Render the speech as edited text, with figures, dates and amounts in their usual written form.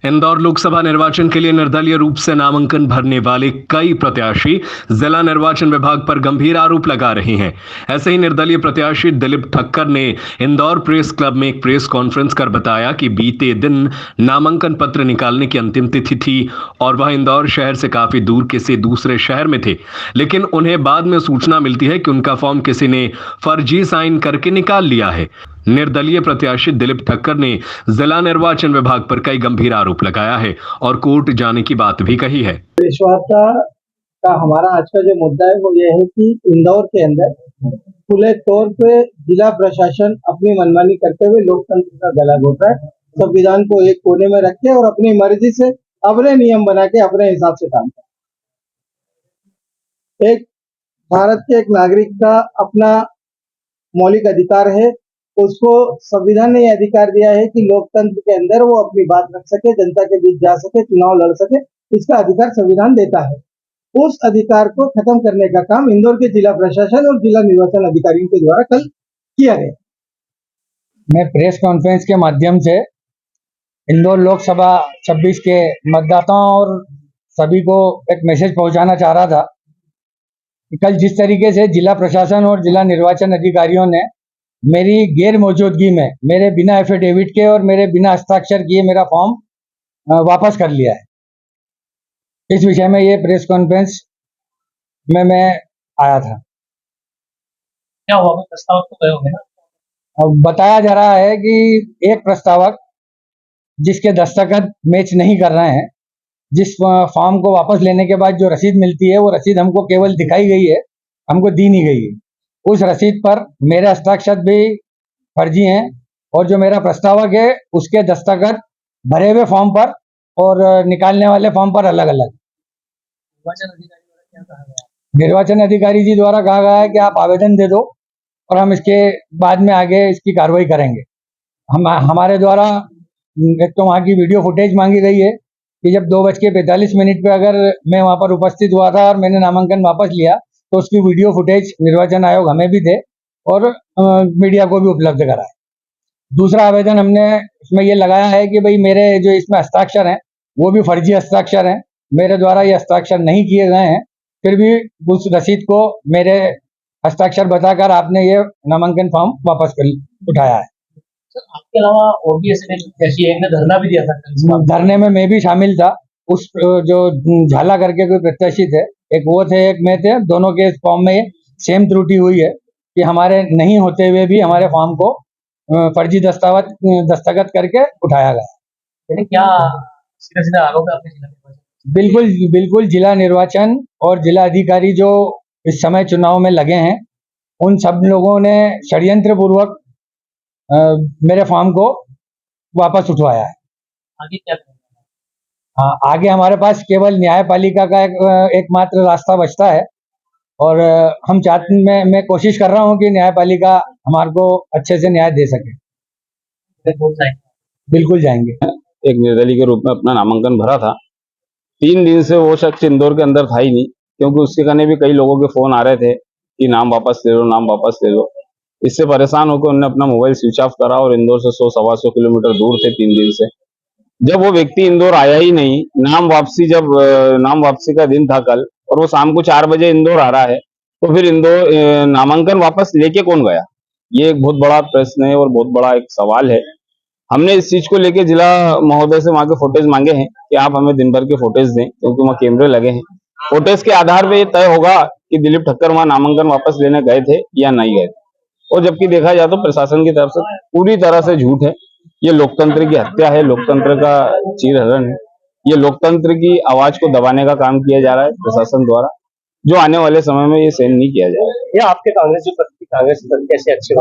इंदौर लोकसभा निर्वाचन के लिए निर्दलीय रूप से नामांकन भरने वाले कई प्रत्याशी जिला निर्वाचन विभाग पर गंभीर आरोप लगा रहे हैं। ऐसे ही निर्दलीय प्रत्याशी दिलीप ठक्कर ने इंदौर प्रेस क्लब में एक प्रेस कॉन्फ्रेंस कर बताया कि बीते दिन नामांकन पत्र निकालने की अंतिम तिथि थी और वह इंदौर शहर से काफी दूर किसी दूसरे शहर में थे, लेकिन उन्हें बाद में सूचना मिलती है कि उनका फॉर्म किसी ने फर्जी साइन करके निकाल लिया है। निर्दलीय प्रत्याशी दिलीप ठक्कर ने जिला निर्वाचन विभाग पर कई गंभीर आरोप लगाया है और कोर्ट जाने की बात भी कही है। विश्वासता का हमारा आज का जो मुद्दा है वो ये है कि इंदौर के अंदर खुले तौर पे जिला प्रशासन अपनी मनमानी करते हुए लोकतंत्र का गला घोट रहा है। संविधान को एक कोने में रख के और अपनी मर्जी से अपने नियम बना के अपने हिसाब से काम कर, एक भारत के एक नागरिक का अपना मौलिक अधिकार है, उसको संविधान ने यह अधिकार दिया है कि लोकतंत्र के अंदर वो अपनी बात रख सके, जनता के बीच जा सके, चुनाव लड़ सके, इसका अधिकार संविधान देता है। उस अधिकार को खत्म करने का काम इंदौर के जिला प्रशासन और जिला निर्वाचन अधिकारियों के द्वारा कल किया गया। मैं प्रेस कॉन्फ्रेंस के माध्यम से इंदौर लोकसभा 26 के मतदाताओं और सभी को एक मैसेज पहुंचाना चाह रहा था कि कल जिस तरीके से जिला प्रशासन और जिला निर्वाचन अधिकारियों ने मेरी गैर मौजूदगी में मेरे बिना एफिडेविट के और मेरे बिना हस्ताक्षर किए मेरा फॉर्म वापस कर लिया है, इस विषय में ये प्रेस कॉन्फ्रेंस में मैं आया था। क्या हुआ? प्रस्तावक तो गए होंगे ना? अब बताया जा रहा है कि एक प्रस्तावक जिसके दस्तखत मैच नहीं कर रहे हैं, जिस फॉर्म को वापस लेने के बाद जो रसीद मिलती है वो रसीद हमको केवल दिखाई गई है, हमको दी नहीं गई है। उस रसीद पर मेरे हस्ताक्षर भी फर्जी हैं और जो मेरा प्रस्तावक है उसके दस्तखत भरे हुए फॉर्म पर और निकालने वाले फॉर्म पर अलग अलग। निर्वाचन अधिकारी जी द्वारा कहा गया है कि आप आवेदन दे दो और हम इसके बाद में आगे इसकी कार्रवाई करेंगे। हमारे द्वारा एक तो वहाँ की वीडियो फुटेज मांगी गई है कि जब 2:45 पे अगर मैं वहाँ पर उपस्थित हुआ था और मैंने नामांकन वापस लिया तो उसकी वीडियो फुटेज निर्वाचन आयोग हमें भी दे और मीडिया को भी उपलब्ध कराए। दूसरा आवेदन हमने इसमें ये लगाया है कि भाई मेरे जो इसमें हस्ताक्षर हैं वो भी फर्जी हस्ताक्षर हैं, मेरे द्वारा ये हस्ताक्षर नहीं किए गए हैं, फिर भी उस रसीद को मेरे हस्ताक्षर बताकर आपने ये नामांकन फॉर्म वापस उठाया है। आपके अलावा और भी ऐसी एक ने धरना भी दिया था। धरने में मैं भी शामिल था। उस जो झाला करके कोई प्रत्याशी थे, एक वो थे एक मैं थे, दोनों के फॉर्म में सेम त्रुटि हुई है कि हमारे नहीं होते हुए भी हमारे फॉर्म को फर्जी दस्तखत करके उठाया गया। क्या सीधा सीधा आरोप है आपके जिला निर्वाचन? बिल्कुल जिला निर्वाचन और जिला अधिकारी जो इस समय चुनाव में लगे हैं उन सब लोगों ने षड्यंत्र पूर्वक मेरे फॉर्म को वापस उठवाया है। आगे क्या करेंगे? हाँ, आगे हमारे पास केवल न्यायपालिका का एकमात्र रास्ता बचता है और हम चाहते मैं कोशिश कर रहा हूं कि न्यायपालिका हमारे को अच्छे से न्याय दे सके। बिल्कुल जाएंगे। एक निर्दलीय के रूप में अपना नामांकन भरा था। 3 दिन से वो शख्स इंदौर के अंदर था ही नहीं, क्योंकि उसके कहने भी कई लोगों के फोन आ रहे थे कि नाम वापस ले लो, नाम वापस ले लो। इससे परेशान होकर उन्होंने अपना मोबाइल स्विच ऑफ करा और इंदौर से 100-125 किलोमीटर दूर थे 3 दिन से। जब वो व्यक्ति इंदौर आया ही नहीं, नाम वापसी का दिन था कल और वो शाम को 4 बजे इंदौर आ रहा है, तो फिर इंदौर नामांकन वापस लेके कौन गया? ये एक बहुत बड़ा प्रश्न है और बहुत बड़ा एक सवाल है। हमने इस चीज को लेके जिला महोदय से वहां के फोटेज मांगे हैं कि आप हमें दिन भर के फोटेज दें, क्योंकि वहाँ कैमरे लगे हैं। फोटेज के आधार पे ये तय होगा कि दिलीप ठक्कर वहां नामांकन वापस लेने गए थे या नहीं गए थे। और जबकि देखा जाए तो प्रशासन की तरफ से पूरी तरह से झूठ है। ये लोकतंत्र की हत्या है, लोकतंत्र का चीरहरण है। ये लोकतंत्र की आवाज को दबाने का काम किया जा रहा है प्रशासन द्वारा, जो आने वाले समय में ये सहन नहीं किया जाएगा। या आपके कांग्रेस जो कांग्रेस कैसे अच्छे